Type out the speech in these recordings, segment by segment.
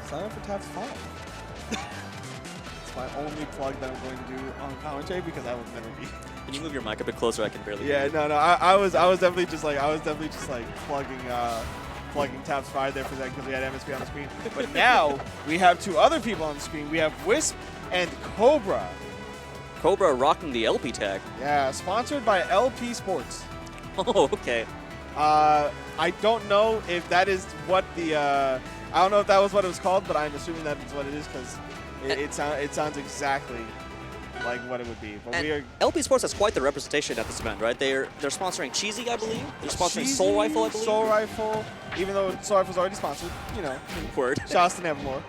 Sign up for Tabs 5. It's my only plug that I'm going to do on commentary because I will never be. Can you move your mic a bit closer? I can barely hear Yeah, you. no. I was definitely just like plugging Tabs 5 there for that because we had MSP on the screen. But now we have two other people on the screen. We have Wisp and Kobra. Kobra rocking the LP tag. Yeah, sponsored by LP Sports. Oh, okay. I don't know if that is what the I don't know if that was what it was called, but I'm assuming that is what it is because it sounds exactly like what it would be. But we are LP Sports has quite the representation at this event, right? They're sponsoring Cheesy, I believe. They're sponsoring Soul Rifle, I believe. Soul Rifle, even though Soul Rifle's already sponsored, you know. Word. Shouts to Nevermore.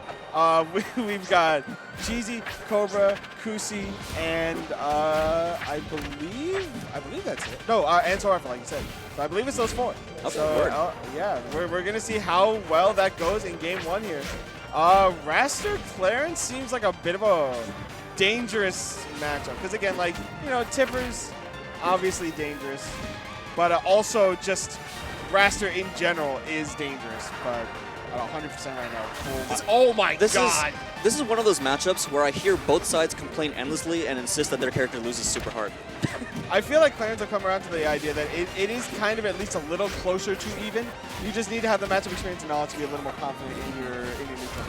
We've got Cheesy, Kobra, Kusi, and I believe that's it. No, and Soul Rifle, like you said. So I believe it's those four. Okay, so yeah, we're gonna see how well that goes in game one here. Raster Clarence seems like a bit of a dangerous matchup because again, like Tippers, obviously dangerous, but also just Raster in general is dangerous, but 100% right now. Oh my god! This is one of those matchups where I hear both sides complain endlessly and insist that their character loses super hard. I feel like Clarence will come around to the idea that it is kind of at least a little closer to even. You just need to have the matchup experience and knowledge to be a little more confident in your neutral.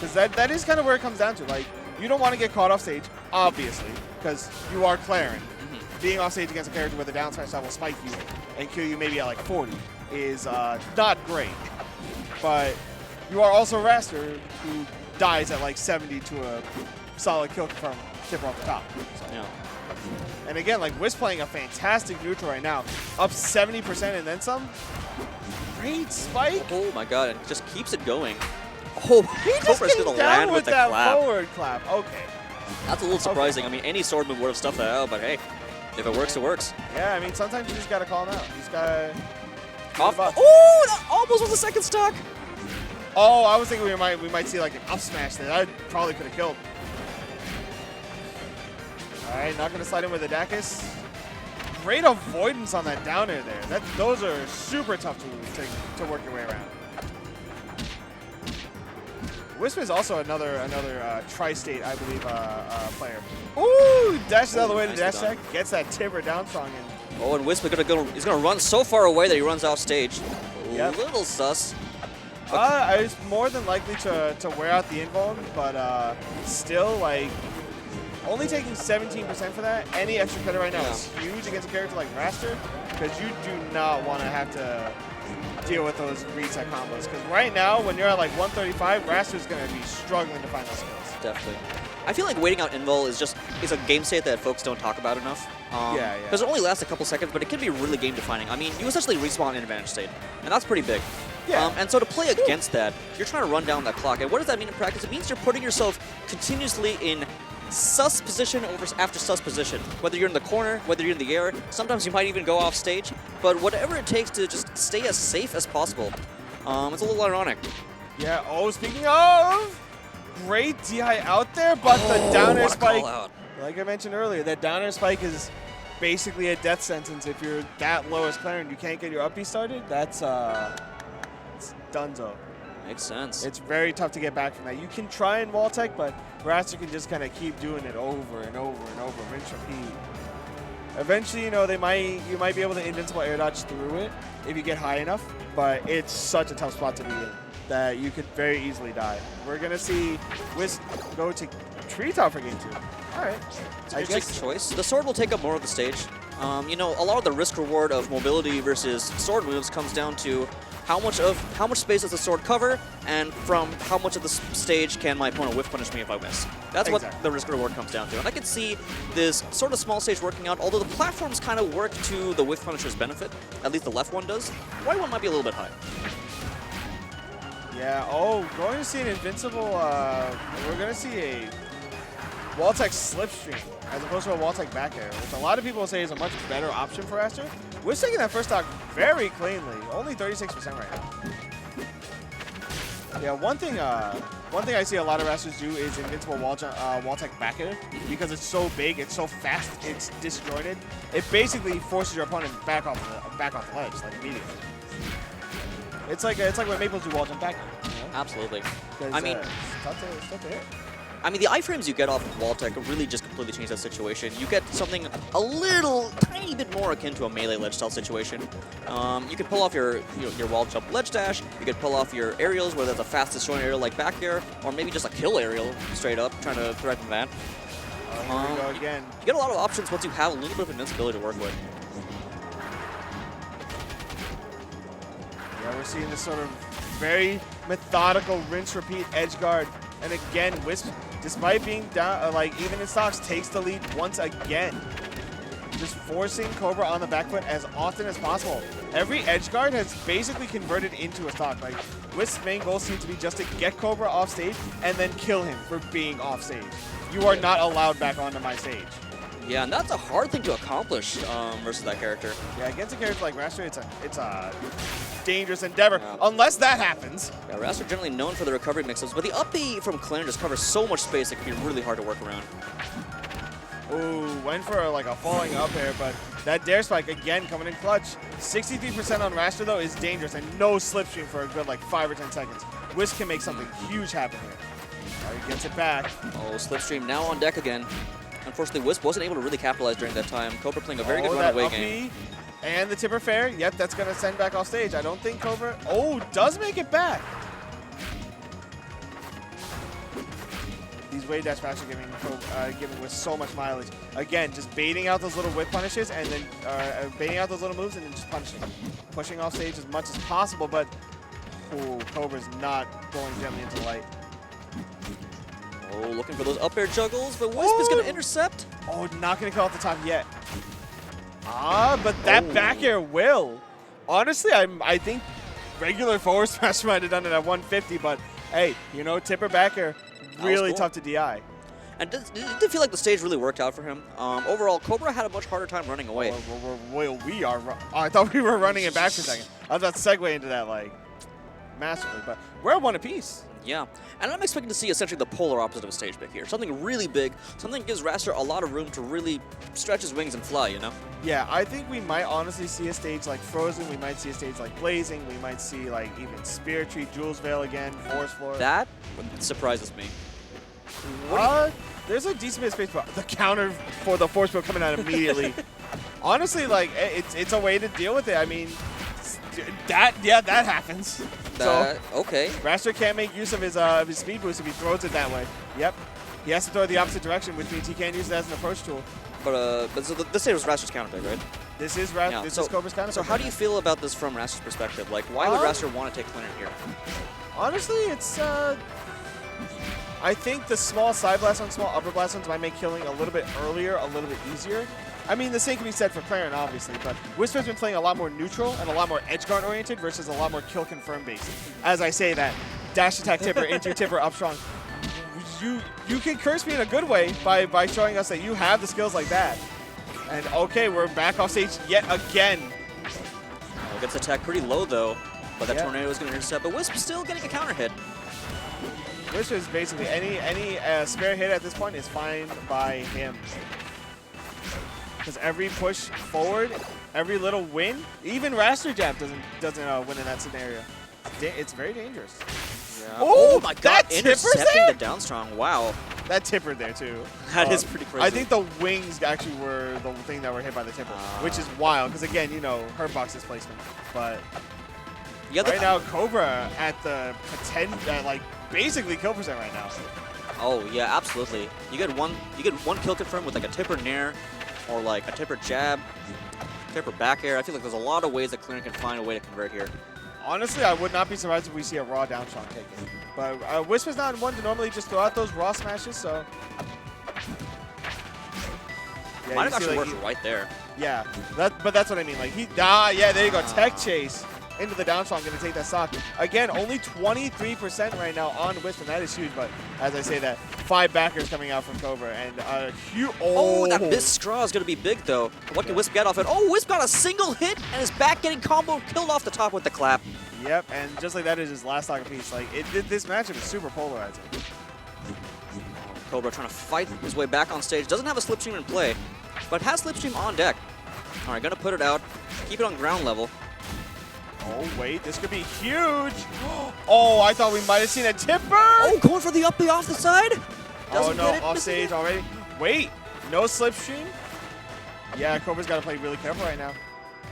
Because that is kind of where it comes down to. Like, you don't want to get caught off stage, obviously, because you are Clarence. Being off stage against a character with a down smash that will spike you and kill you maybe at like 40 is not great. But you are also Raster, who dies at like 70 to a solid kill from Tipper off the top. So. Yeah. And again, like Wisp playing a fantastic neutral right now, up 70% and then some. Great spike. Oh my god, and just keeps it going. Oh, he just Cobra's came gonna down land with the that clap. forward clap. Okay. That's a little surprising. Okay. I mean, any sword move would have stuffed that out, but hey, if it works, it works. Yeah, I mean, sometimes you just gotta call him out. You just gotta. Oh, that almost was a second stock. Oh, I was thinking we might see like an up smash there. That probably could have killed. All right, not gonna slide in with the Dacus. Great avoidance on that down air there. Those are super tough to work your way around. Wisp is also another tri-state, I believe, player. Ooh, dashes out of the way to dash tech, gets that Timber down strong in. Oh, and Wisp is gonna run so far away that he runs off stage. Yep. Little sus. It's more than likely to wear out the invuln, but still, like, only taking 17% for that. Any extra credit right now is huge against a character like Raster, because you do not want to have to deal with those reset combos. Because right now, when you're at like 135, Raster's going to be struggling to find those skills. Definitely. I feel like waiting out invul is a game state that folks don't talk about enough. Yeah. Because it only lasts a couple seconds, but it can be really game defining. I mean, you essentially respawn in advantage state, and that's pretty big. Yeah. And so to play against that, you're trying to run down that clock. And what does that mean in practice? It means you're putting yourself continuously in sus position after sus position. Whether you're in the corner, whether you're in the air, sometimes you might even go off stage. But whatever it takes to just stay as safe as possible. It's a little ironic. Yeah, speaking of, great DI out there, but the down air spike, like I mentioned earlier, that down air spike is basically a death sentence. If you're that low as Clarence, you can't get your up B started, that's it's dunzo. Makes sense. It's very tough to get back from that. You can try and wall tech, but Raster can just kind of keep doing it over and over and over, rinse, repeat. Eventually, you might be able to invincible air dodge through it if you get high enough, but it's such a tough spot to be in that you could very easily die. We're gonna see Wisp go to Treetop for game 2. All right. It's an interesting choice. The sword will take up more of the stage. A lot of the risk reward of mobility versus sword moves comes down to how much space does the sword cover, and from how much of the stage can my opponent whiff punish me if I miss. That's what the risk reward comes down to. And I can see this sort of small stage working out, although the platforms kind of work to the whiff punisher's benefit. At least the left one does. Right one might be a little bit high. Yeah, going to see an invincible, we're going to see a wall tech slipstream as opposed to a wall tech back air, which a lot of people say is a much better option for Aster. We're taking that first stock very cleanly, only 36% right now. Yeah, one thing I see a lot of Asters do is invincible wall tech back air because it's so big, it's so fast, it's disjointed. It basically forces your opponent back off the ledge like immediately. It's like when Maples do wall jump back air. You know? Absolutely. I mean, it's tough to hit. I mean, the iframes you get off of wall tech really just completely change that situation. You get something a little, tiny bit more akin to a melee ledge style situation. You can pull off your wall jump ledge dash. You can pull off your aerials, whether it's a fast destroying aerial like back air, or maybe just a kill aerial straight up, trying to threaten that. Here we go again. You get a lot of options once you have a little bit of invincibility to work with. Yeah, we're seeing this sort of very methodical rinse-repeat edge guard. And again, Wisp, despite being down, even in stocks, takes the lead once again. Just forcing Kobra on the back foot as often as possible. Every edge guard has basically converted into a stock. Like, Wisp's main goal seems to be just to get Kobra off stage and then kill him for being off stage. You are not allowed back onto my stage. Yeah, and that's a hard thing to accomplish versus that character. Yeah, against a character like Raster, it's a dangerous endeavor, unless that happens. Yeah, Raster generally known for the recovery mix-ups, but the up B from Clarence just covers so much space it can be really hard to work around. Ooh, went for like a falling up air, but that dare spike again coming in clutch. 63% on Raster though is dangerous, and no slipstream for a good like 5 or 10 seconds. Wisp can make something huge happen here. He gets it back. Oh, slipstream now on deck again. Unfortunately, Wisp wasn't able to really capitalize during that time. Kobra playing a very good runaway game. And the tipper fair. Yep, that's going to send back off stage. I don't think Kobra... Oh, does make it back. These wave dash backs are giving Wisp so much mileage. Again, just baiting out those little whip punishes and then baiting out those little moves and then just punishing. Pushing off stage as much as possible, but Kobra's not going gently into light. Oh, looking for those up air juggles, but Wisp is going to intercept. Oh, not going to kill off the top yet. But that back air will. Honestly, I think regular forward smash might have done it at 150, but hey, you know, tipper back air, really tough to DI. And it did feel like the stage really worked out for him. Overall, Kobra had a much harder time running away. I thought we were running it back for a second. I was about to segue into that, like, masterfully, but we're at one apiece. Yeah, and I'm expecting to see essentially the polar opposite of a stage pick here. Something really big, something that gives Raster a lot of room to really stretch his wings and fly, you know? Yeah, I think we might honestly see a stage like Frozen, we might see a stage like Blazing, we might see like even Spirit Tree, Jules Veil again, Forest Floor. That surprises me. There's a decent bit of space, but the counter for the Force Field coming out immediately. Honestly, like, it's a way to deal with it. I mean, that happens. Okay. Raster can't make use of his speed boost if he throws it that way. Yep. He has to throw it the opposite direction, which means he can't use it as an approach tool. But so this was Raster's counter pick, right? This is Kobra's counter. So how do you feel about this from Raster's perspective? Like, why would Raster want to take Clarence here? Honestly, it's I think the small side blast on small upper blast ones might make killing a little bit earlier, a little bit easier. I mean, the same can be said for Clarence, obviously, but Wisp has been playing a lot more neutral and a lot more edge guard oriented versus a lot more kill confirm based. As I say that, dash attack tipper into tipper up strong. You can curse me in a good way by showing us that you have the skills like that. And okay, we're back off stage yet again. Oh, gets attacked pretty low though, but that tornado is going to intercept. But Wisp still getting a counter hit. Wisp is basically any spare hit at this point is fine by him. Because every push forward, every little win, even Raster jab doesn't win in that scenario. It's very dangerous. Yeah. Oh my God! Intercepting the down strong. Wow. That tipper there too. That is pretty crazy. I think the wings actually were the thing that were hit by the tipper, which is wild. Because again, you know, her box displacement. But right now, Kobra at the like basically kill percent right now. Oh yeah, absolutely. You get one kill confirm with like a tipper nair, or like a tipper jab, tipper back air. I feel like there's a lot of ways that Clarence can find a way to convert here. Honestly, I would not be surprised if we see a raw down strong taken. But Wisp is not one to normally just throw out those raw smashes, so. Yeah, might have actually worked right there. Yeah, but that's what I mean. Like yeah, there you go, tech chase into the down strong, gonna take that stock. Again, only 23% right now on Wisp, and that is huge. But as I say that, 5 backers coming out from Kobra, and a huge. Oh, that Miss Straw is gonna be big though. What can Wisp get off it? Oh, Wisp got a single hit and is back getting combo killed off the top with the clap. Yep, and just like that is his last stock apiece. Like this matchup is super polarizing. Kobra trying to fight his way back on stage. Doesn't have a slipstream in play, but has slipstream on deck. All right, gonna put it out. Keep it on ground level. Oh, wait, this could be huge. Oh, I thought we might have seen a tipper. Oh, going for the up B off the side. Oh, Doesn't no, get it. off stage already. Wait, no slipstream? Yeah, Kobra's got to play really careful right now.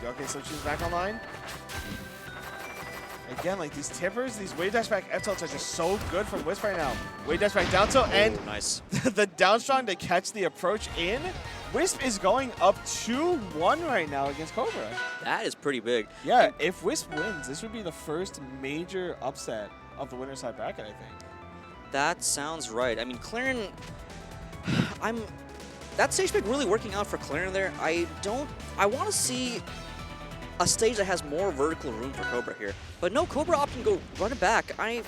Okay, slipstream's back online. Again, like these tippers, these wave dash back F tilts are just so good from Wisp right now. Wave dash back down tilt and nice. the down strong to catch the approach in. Wisp is going up 2-1 right now against Kobra. That is pretty big. Yeah, if Wisp wins, this would be the first major upset of the winner's side bracket, I think. That sounds right. I mean, Claren, that stage pick really working out for Claren there. I want to see a stage that has more vertical room for Kobra here. But no, Kobra opting to go run it back. I'm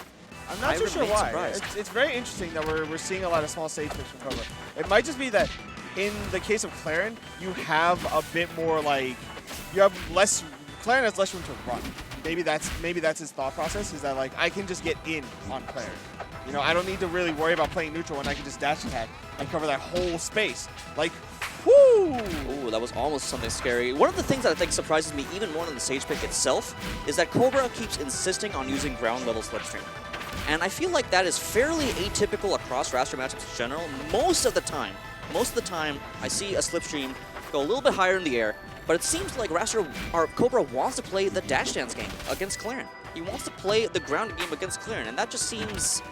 not too sure why. Surprised. It's very interesting that we're seeing a lot of small stage picks from Kobra. It might just be that in the case of Claren, you have a bit more like, you have less, Claren has less room to run. Maybe that's his thought process, is that like, I can just get in on Claren. You know, I don't need to really worry about playing neutral when I can just dash attack and cover that whole space. Like, whoo! Ooh, that was almost something scary. One of the things that I think surprises me even more than the stage pick itself is that Kobra keeps insisting on using ground level slipstream. And I feel like that is fairly atypical across Raster matchups in general. Most of the time, I see a slipstream go a little bit higher in the air, but it seems like Kobra wants to play the dash dance game against Claren. He wants to play the ground game against Claren, and that just seems,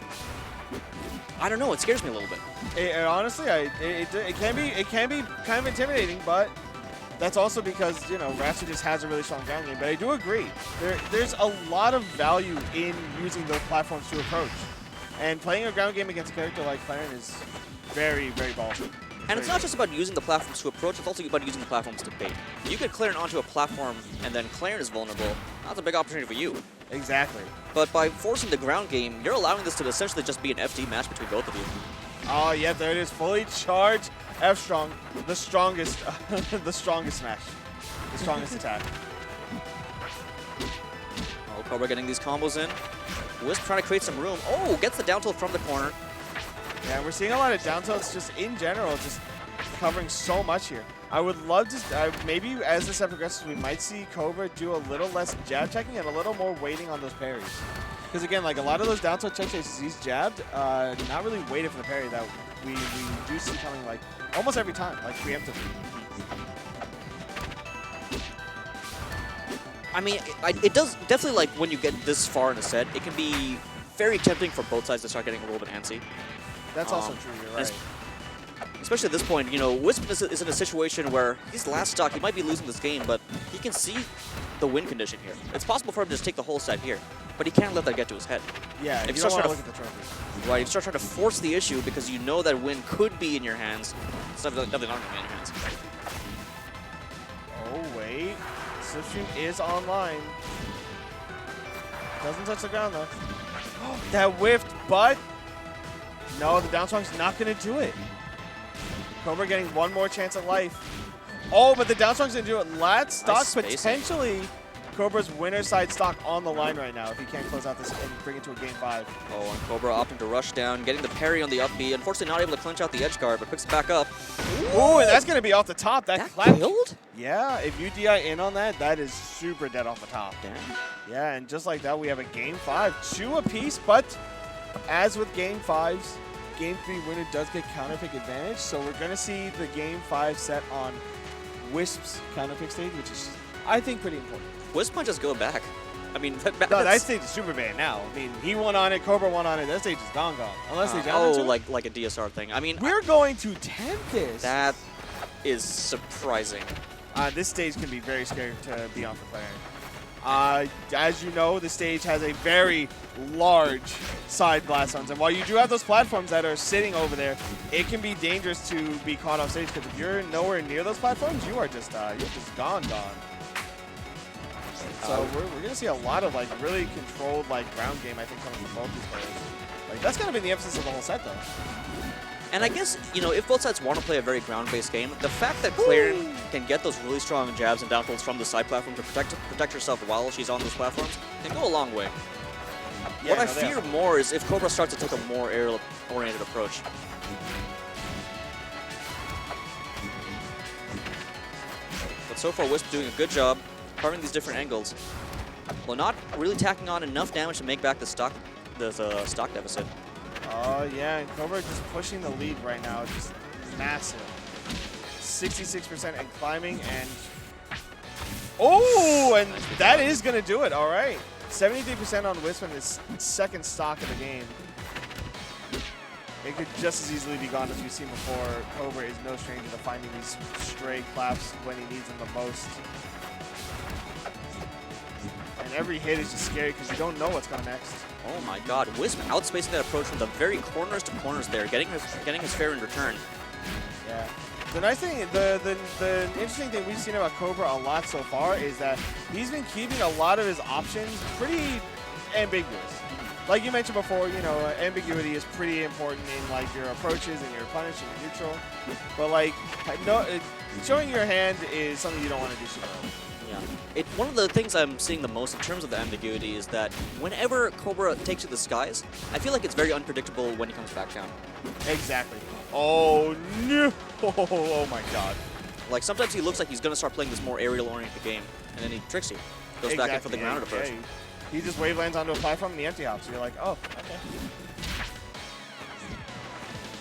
I don't know, it scares me a little bit. Honestly, it can be kind of intimidating, but that's also because, you know, Raster just has a really strong ground game. But I do agree, there's a lot of value in using those platforms to approach. And playing a ground game against a character like Claren is very, very ballsy. And it's not just about using the platforms to approach, it's also about using the platforms to bait. You get Claren onto a platform, and then Claren is vulnerable. That's a big opportunity for you. Exactly. But by forcing the ground game, you're allowing this to essentially just be an FD match between both of you. Oh, yeah, there it is. Fully charged F-Strong. The strongest, the strongest smash. The strongest attack. Oh, Kobra getting these combos in. Wisp trying to create some room. Oh, gets the down tilt from the corner. Yeah, we're seeing a lot of down tilts just in general, just covering so much here. I would love to, maybe as the set progresses, we might see Kobra do a little less jab checking and a little more waiting on those parries. Because again, like a lot of those down tilt check chases, he's jabbed, not really waited for the parry that we do see coming like almost every time, like preemptively. I mean, it does definitely, like, when you get this far in a set, it can be very tempting for both sides to start getting a little bit antsy. That's also true, you're right. Especially at this point, you know, Wisp is in a situation where he's last stock. He might be losing this game, but he can see the win condition here. It's possible for him to just take the whole set here, but he can't let that get to his head. Yeah, if you don't want to look at the trophy. Right, if you start trying to force the issue because you know that win could be in your hands, it's definitely not going to be in your hands. Oh, wait. Slipstream is online. Doesn't touch the ground, though. That whiffed, but no, the down strong's not going to do it. Kobra getting one more chance at life. Oh, but the down strong's going to do it. Last stock, potentially Kobra's winner side stock on the line right now if he can't close out this and bring it to a game 5. Oh, and Kobra opting to rush down, getting the parry on the up B. Unfortunately, not able to clinch out the edge guard, but picks it back up. Ooh, and that's going to be off the top. That killed? Yeah, if you DI in on that, that is super dead off the top. Damn. Yeah, and just like that, we have a game 5. 2 apiece, but as with game 5s, game 3 winner does get counterpick advantage. So we're going to see the game 5 set on Wisp's counterpick stage, which is, I think, pretty important. Wisp might just go back. I mean, that stage is super banned now. I mean, he won on it, Kobra won on it. That stage is gone. Unless they jump into it. like a DSR thing. I mean, we're going to Tempest. That is surprising. This stage can be very scary to be on for Claren. As you know, the stage has a very large side blast zones, and while you do have those platforms that are sitting over there, it can be dangerous to be caught off stage because if you're nowhere near those platforms, you are just you're just gone. So we're going to see a lot of like really controlled like ground game, I think, coming from both these players. Like that's kind of been the emphasis of the whole set, though. And I guess, you know, if both sides want to play a very ground-based game, the fact that Claren can get those really strong jabs and down tilts from the side platform to protect herself while she's on those platforms can go a long way. Yeah, what I fear more is if Kobra starts to take a more aerial-oriented approach. But so far, Wisp doing a good job covering these different angles. Well, not really tacking on enough damage to make back the stock deficit. Oh, yeah, and Kobra just pushing the lead right now, just massive. 66% and climbing, and oh, and that is going to do it. All right. 73% on Wisp in his second stock of the game. It could just as easily be gone as we've seen before. Kobra is no stranger to finding these stray claps when he needs them the most. And every hit is just scary because you don't know what's coming next. Oh my god, Wisp outspacing that approach from the very corners to corners there, getting his fair in return. Yeah. The nice thing, the interesting thing we've seen about Kobra a lot so far is that he's been keeping a lot of his options pretty ambiguous. Like you mentioned before, you know, ambiguity is pretty important in like your approaches and your punish and your neutral. But like, showing your hand is something you don't want to do so early. Yeah. One of the things I'm seeing the most in terms of the ambiguity is that whenever Kobra takes to the skies, I feel like it's very unpredictable when he comes back down. Exactly. Oh no! Oh my god. Like sometimes he looks like he's gonna start playing this more aerial-oriented game, and then he tricks you. Goes back in for the grounded approach. Yeah, he just wave lands onto a platform and the empty hop, so you're like, oh, okay.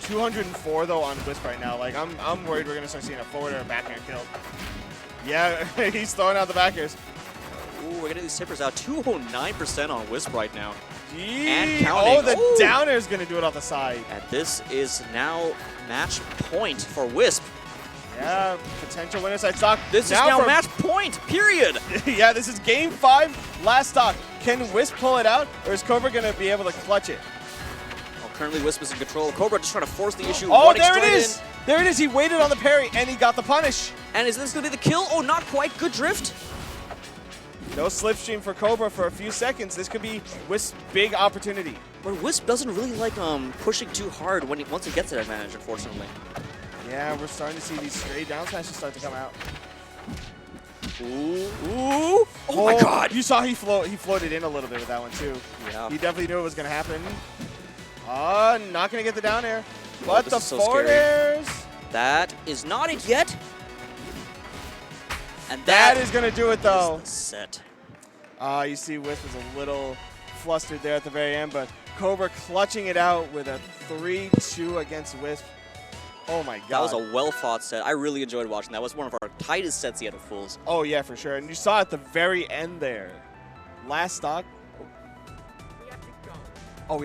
204 though on Wisp right now. Like I'm worried we're gonna start seeing a forward or a back air kill. Yeah, he's throwing out the back airs. Ooh, we're getting these tippers out. 209% on Wisp right now. Gee. And counting. Oh, the down air is gonna do it off the side. And this is now match point for Wisp. Yeah, potential winner side stock. This is now match point, period. Yeah, this is game 5, last stock. Can Wisp pull it out, or is Kobra gonna be able to clutch it? Well, currently Wisp is in control. Kobra just trying to force the issue. Oh, there it is! There it is, he waited on the parry, and he got the punish. And is this gonna be the kill? Oh, not quite, good drift. No slipstream for Kobra for a few seconds. This could be Wisp's big opportunity. But Wisp doesn't really like pushing too hard once he gets that advantage, unfortunately. Yeah, we're starting to see these stray down smashes start to come out. Ooh. Ooh. Oh my god. You saw he floated in a little bit with that one too. Yeah. He definitely knew it was going to happen. Not going to get the down air. Oh, But the forward airs. That is not it yet. And that is going to do it though. Set. You see Wisp is a little flustered there at the very end, but Kobra clutching it out with a 3-2 against Wisp. Oh my god. That was a well-fought set. I really enjoyed watching that. It was one of our tightest sets yet of Fools. Oh yeah, for sure. And you saw at the very end there. Last stock. Oh, we have to go. Oh, we have to